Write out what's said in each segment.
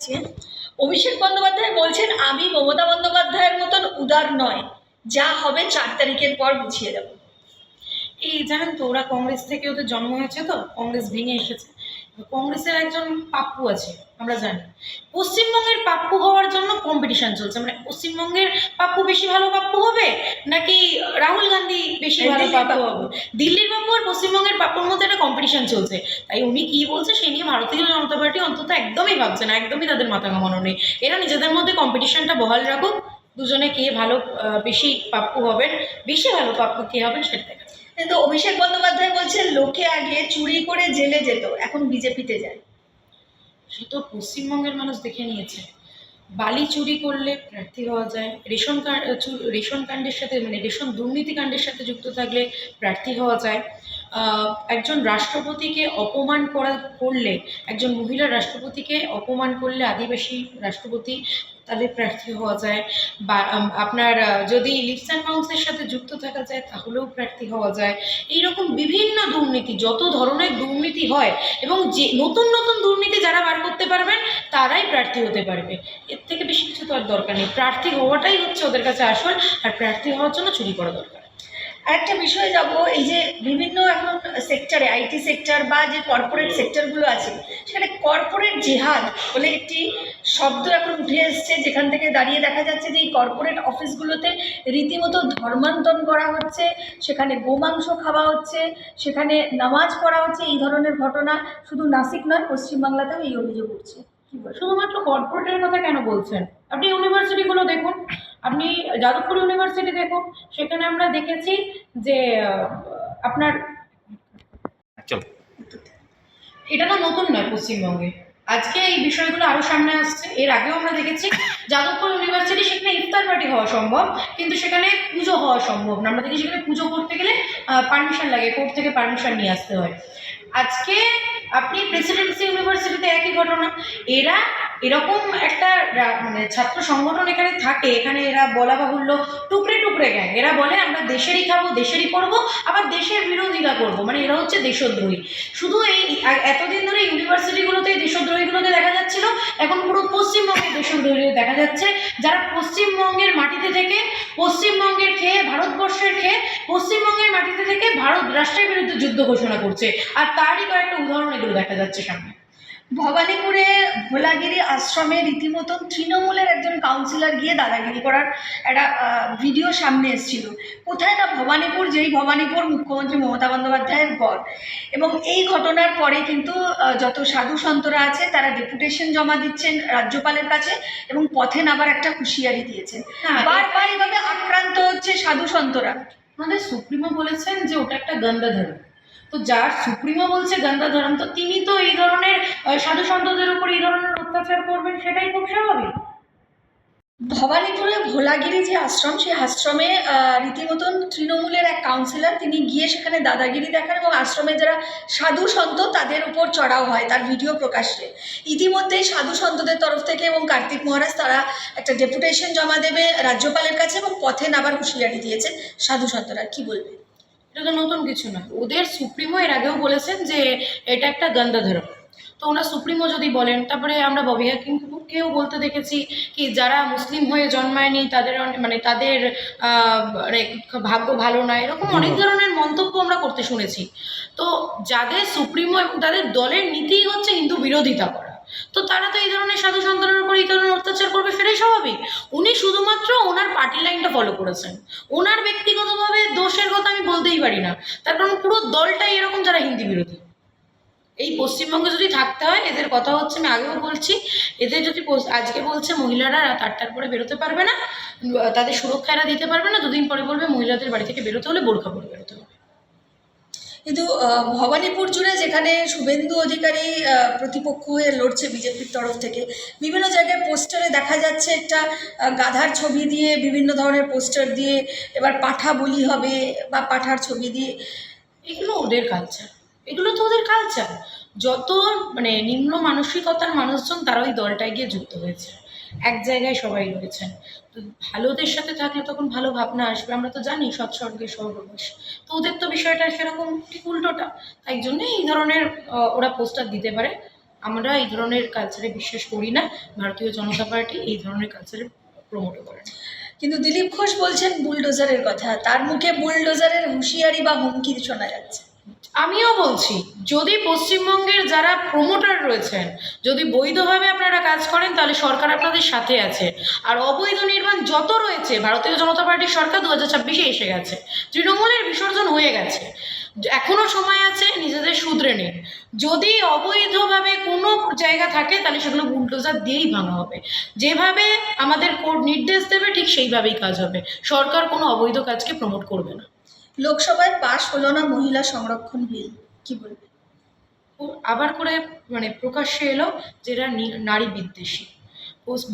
ছেন। অভিষেক বন্দ্যোপাধ্যায় বলছেন, আমি মমতা বন্দ্যোপাধ্যায়ের মতন উদার নয়, যা হবে 4 তারিখের পর বুঝিয়ে দেব। এই জানেন তো, ওরা কংগ্রেস থেকে ওদের জন্ম হয়েছে, তো কংগ্রেস ভেঙে এসেছে। কংগ্রেসের একজন পাপ্পু আছে, আমরা জানি। পশ্চিমবঙ্গের পাপ্পু হওয়ার জন্য কম্পিটিশন চলছে, মানে পশ্চিমবঙ্গের পাপ্পু বেশি ভালো পাপ্পু হবে নাকি রাহুল গান্ধী বেশি ভালো পাপ্পু হবে, দিল্লির পাপ্পু আর পশ্চিমবঙ্গের পাপ্পুর মধ্যে একটা কম্পিটিশন চলছে। তাই উনি কি বলছে সে নিয়ে ভারতীয় জনতা পার্টি অন্তত একদমই ভাবছে না, একদমই তাদের মাথা ঘামানো নেই। এরা নিজেদের মধ্যে কম্পিটিশনটা বহাল রাখুক, দুজনে কে ভালো বেশি পাপ্পু হবেন, বেশি ভালো পাপ্পু কে হবেন সেটা। কিন্তু অভিষেক বন্দ্যোপাধ্যায় বলছেন, লোকে আগে চুরি করে জেলে যেত, এখন বিজেপিতে যায়। সে তো পশ্চিমবঙ্গের মানুষ দেখে নিয়েছে। বালি চুরি করলে প্রার্থী হওয়া যায়, রেশন কাণ্ডের সাথে, মানে রেশন দুর্নীতিকাণ্ডের সাথে যুক্ত থাকলে প্রার্থী হওয়া যায়। একজন রাষ্ট্রপতিকে অপমান করলে, একজন মহিলা রাষ্ট্রপতিকে অপমান করলে, আদিবাসী রাষ্ট্রপতি, তাদের প্রার্থী হওয়া যায়। বা আপনার যদি লিপস অ্যান্ড মাউন্সের সাথে যুক্ত থাকা যায় তাহলেও প্রার্থী হওয়া যায়। এইরকম বিভিন্ন দুর্নীতি, যত ধরনের দুর্নীতি হয়, এবং যে নতুন নতুন দুর্নীতি যারা বার করতে পারবেন তারাই প্রার্থী হতে পারবে। এর থেকে বেশি কিছু তো আর দরকার নেই। প্রার্থী হওয়াটাই হচ্ছে ওদের কাছে আসল, আর প্রার্থী হওয়ার জন্য চুরি করা দরকার। একটা বিষয়ে যাব, এই যে বিভিন্ন এখন সেক্টরে, আইটি সেক্টর বা যে কর্পোরেট সেক্টরগুলো আছে, সেখানে কর্পোরেট জেহাদ বলে একটি শব্দ এখন উঠে এসছে, যেখান থেকে দাঁড়িয়ে দেখা যাচ্ছে যে এই কর্পোরেট অফিসগুলোতে রীতিমতো ধর্মান্তর করা হচ্ছে, সেখানে গোমাংস খাওয়া হচ্ছে, সেখানে নামাজ পড়া হচ্ছে। এই ধরনের ঘটনা শুধু নাসিক নয়, পশ্চিমবাংলাতেও এই অভিযোগ উঠছে। শুধুমাত্র কর্পোরেটের কথা কেন বলছেন? আপনি ইউনিভার্সিটিগুলো দেখুন, আপনি যাদবপুর ইউনিভার্সিটি দেখুন, সেখানে আমরা দেখেছি যে আপনার, এটা তো নতুন নয় পশ্চিমবঙ্গে, আজকে এই বিষয়গুলো আরও সামনে আসছে। এর আগেও আমরা দেখেছি যাদবপুর ইউনিভার্সিটি, সেখানে ইফতার পার্টি হওয়া সম্ভব, কিন্তু সেখানে পুজো হওয়া সম্ভব না। আমরা দেখি সেখানে পুজো করতে গেলে পারমিশন লাগে, কোর্ট থেকে পারমিশন নিয়ে আসতে হয়। আজকে আপনি প্রেসিডেন্সি ইউনিভার্সিটিতে একই ঘটনা। এরা এরকম একটা মানে ছাত্র সংগঠন এখানে থাকে, এখানে এরা বলা বাহুল্য টুকরে টুকরে গ্যাং। এরা বলে আমরা দেশেরই খাবো, দেশেরই করবো, আবার দেশের বিরোধিতা করবো, মানে এরা হচ্ছে দেশদ্রোহী। শুধু এই এতদিন ধরে ইউনিভার্সিটিগুলোতে দেশদ্রোহীগুলোকে দেখা যাচ্ছিল, এখন পুরো পশ্চিমবঙ্গের দেশদ্রোহী দেখা যাচ্ছে, যারা পশ্চিমবঙ্গের মাটিতে থেকে, পশ্চিমবঙ্গের খেয়ে, ভারতবর্ষের খেয়ে, পশ্চিমবঙ্গের মাটিতে থেকে ভারত রাষ্ট্রের বিরুদ্ধে যুদ্ধ ঘোষণা করছে। আর তারই কয়েকটা উদাহরণ এগুলো দেখা যাচ্ছে সামনে। ভবানীপুরে ভোলাগিরি আশ্রমে রীতিমতন তৃণমূলের একজন কাউন্সিলর গিয়ে দাদাগিরি করার একটা ভিডিও সামনে এসেছিল। কোথায় না ভবানীপুর, যেই ভবানীপুর মুখ্যমন্ত্রী মমতা বন্দ্যোপাধ্যায়ের গড়। এবং এই ঘটনার পরে কিন্তু যত সাধু সন্তরা আছে তারা ডেপুটেশন জমা দিচ্ছেন রাজ্যপালের কাছে, এবং পথে নামার একটা হুঁশিয়ারি দিয়েছেন। বারবার এইভাবে আক্রান্ত হচ্ছে সাধু সন্তরা। আমাদের সুপ্রিমো বলেছেন যে ওটা একটা গন্ধা ধর্ম। তো যার সুপ্রিমো বলছে গন্ধা ধর্ম, তো তিনি তো এই ধরনের সাধু সন্তদের উপর এই ধরনের অত্যাচার করবেন, সেটাই খুব স্বাভাবিক। ভবানীপুরে ভোলাগিরি যে আশ্রম, সেই আশ্রমে রীতিমতন তৃণমূলের এক কাউন্সিলর তিনি গিয়ে সেখানে দাদাগিরি দেখান, এবং আশ্রমে যারা সাধু সন্ত তাদের উপর চড়াও হয়, তার ভিডিও প্রকাশ্যে। ইতিমধ্যেই সাধু সন্তদের তরফ থেকে এবং কার্তিক মহারাজ তারা একটা ডেপুটেশন জমা দেবে রাজ্যপালের কাছে, এবং পথে নামার হুঁশিয়ারি দিয়েছে সাধু সন্তরা। কি বলবে? এটা তো নতুন কিছু না, ওদের সুপ্রিমো এর আগেও বলেছেন যে এটা একটা গন্ধা ধর্ম। তো ওনার সুপ্রিমো যদি বলেন, তারপরে আমরা ববি হাকিমকেও বলতে দেখেছি কি যারা মুসলিম হয়ে জন্মায়নি তাদের, মানে তাদের মানে ভাগ্য ভালো না, এরকম অনেক ধরনের মন্তব্য আমরা করতে শুনেছি। তো যাদের সুপ্রিমো এবং তাদের দলের নীতিই হচ্ছে হিন্দু বিরোধিতা করা, তো তারা তো এই ধরনের সাধু সন্তানের উপর এই ধরনের অত্যাচার করবে, সেটাই স্বাভাবিক। উনি শুধুমাত্র ওনার পার্টি লাইনটা ফলো করেছেন, ওনার ব্যক্তিগতভাবে দোষের কথা আমি বলতেই পারি না, তার কারণ পুরো দলটাই এরকম যারা হিন্দি বিরোধী। এই পশ্চিমবঙ্গে যদি থাকতে হয়, এদের কথা হচ্ছে, আমি আগেও বলছি, এদের যদি আজকে বলছে মহিলারা রাত 8টার পরে বেরোতে পারবে না, তাদের সুরক্ষা এরা দিতে পারবে না, দুদিন পরে বলবে মহিলাদের বাড়ি থেকে বেরোতে হলে বোরখা পরে বেরোতে হবে। কিন্তু ভবানীপুর জুড়ে যেখানে শুভেন্দু অধিকারী প্রতিপক্ষ হয়ে লড়ছে বিজেপির তরফ থেকে, বিভিন্ন জায়গায় পোস্টারে দেখা যাচ্ছে একটা গাধার ছবি দিয়ে, বিভিন্ন ধরনের পোস্টার দিয়ে, এবার পাঠা বলি হবে বা পাঠার ছবি দিয়ে। এগুলো ওদের কালচার, এগুলো তো ওদের কালচার। যত মানে নিম্ন মানসিকতার মানুষজন তারা ওই দলটায় গিয়ে যুক্ত হয়েছে, এক জায়গায় সবাই রয়েছেন। তো ভালোদের সাথে থাকলে তখন ভালো ভাবনা আসবে, আমরা তো জানি সৎস্বর্গে স্বর্গবাস। তো ওদের তো বিষয়টা সেরকম ঠিক উল্টোটা, তাই জন্যই এই ধরনের ওরা পোস্টার দিতে পারে। আমরা এই ধরনের কালচারে বিশ্বাস করি না। ভারতীয় জনতা পার্টি এই ধরনের কালচারে প্রমোট করে না। কিন্তু দিলীপ ঘোষ বলছেন বুলডোজারের কথা, তার মুখে বুলডোজারের হুঁশিয়ারি বা হুমকি শোনা যাচ্ছে। আমিও বলছি, যদি পশ্চিমবঙ্গের যারা প্রমোটার রয়েছেন যদি বৈধভাবে আপনারা কাজ করেন তাহলে সরকার আপনাদের সাথে আছে। আর অবৈধ নির্মাণ যত রয়েছে, ভারতীয় জনতা পার্টির সরকার 2026-এ এসে গেছে, তৃণমূলের বিসর্জন হয়ে গেছে, এখনো সময় আছে, নিজেদের শুধরে নিন। যদি অবৈধভাবে কোনো জায়গা থাকে তাহলে সেগুলো বুলডোজার দিয়েই ভাঙা হবে। যেভাবে আমাদের কোর্ট নির্দেশ দেবে ঠিক সেইভাবেই কাজ হবে। সরকার কোনো অবৈধ কাজকে প্রমোট করবে না। লোকসভায় পাশ হলো না মহিলা সংরক্ষণ বিল, কি বলবে? আবার করে প্রকাশ্যে এলো যেটা নারী বিদ্বেষী।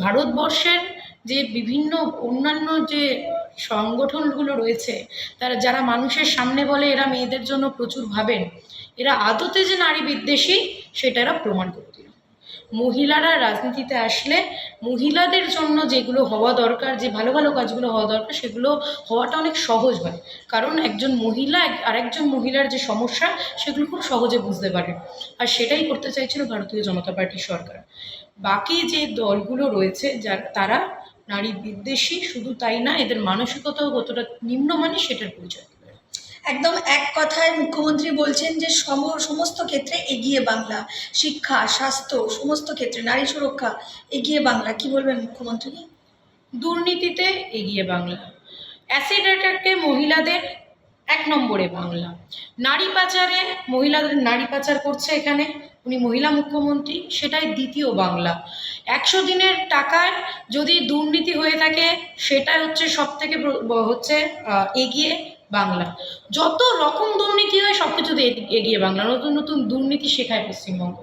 ভারতবর্ষের যে বিভিন্ন অন্যান্য যে সংগঠনগুলো রয়েছে, যারা মানুষের সামনে বলে এরা মেয়েদের জন্য প্রচুর ভাবেন, এরা আদতে যে নারী বিদ্বেষী সেটা এরা প্রমাণ করে দিল। মহিলারা রাজনীতিতে আসলে মহিলাদের জন্য যেগুলো হওয়া দরকার, যে ভালো ভালো কাজগুলো হওয়া দরকার, সেগুলো হওয়াটা অনেক সহজ হয়। কারণ একজন মহিলা আরেকজন মহিলার যে সমস্যা সেগুলো খুব সহজে বুঝতে পারে। আর সেটাই করতে চাইছিল ভারতীয় জনতা পার্টির সরকার। বাকি যে দলগুলো রয়েছে তারা নারী বিদ্বেষী, শুধু তাই না, এদের মানসিকতাও কতটা নিম্নমানের সেটার পরিচয় দেবে। একদম এক কথায় মুখ্যমন্ত্রী বলছেন যে সমস্ত ক্ষেত্রে এগিয়ে বাংলা, শিক্ষা, স্বাস্থ্য, সমস্ত ক্ষেত্রে নারী সুরক্ষা এগিয়ে বাংলা। কি বলবেন মুখ্যমন্ত্রী? দুর্নীতিতে এগিয়ে বাংলা, অ্যাসিড অ্যাটাকে মহিলাদের 1 নম্বরে বাংলা, নারী পাচারে মহিলাদের নারী পাচার করছে এখানে উনি মহিলা মুখ্যমন্ত্রী, সেটাই 2য় বাংলা। 100 দিনের টাকায় যদি দুর্নীতি হয়ে থাকে সেটা হচ্ছে সবথেকে হচ্ছে এগিয়ে বাংলা। যত রকম দুর্নীতি হয় সব কিছুতে এগিয়ে বাংলা। নতুন নতুন দুর্নীতি শেখায় পশ্চিমবঙ্গ,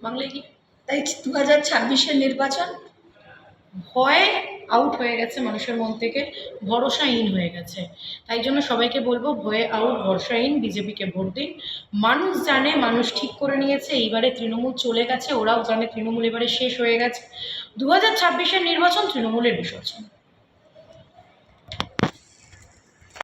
বাংলা এগিয়ে। তাই 2026-এর নির্বাচন ভয়ে আউট হয়ে গেছে মানুষের মন থেকে, ভরসাহীন হয়ে গেছে। তাই জন্য সবাইকে বলবো, ভয়ে আউট, ভরসাহীন, বিজেপিকে ভোট দিন। মানুষ জানে, মানুষ ঠিক করে নিয়েছে এইবারে তৃণমূল চলে গেছে, ওরাও জানে তৃণমূল এবারে শেষ হয়ে গেছে। 2026-এর নির্বাচন তৃণমূলের বিসর্জন।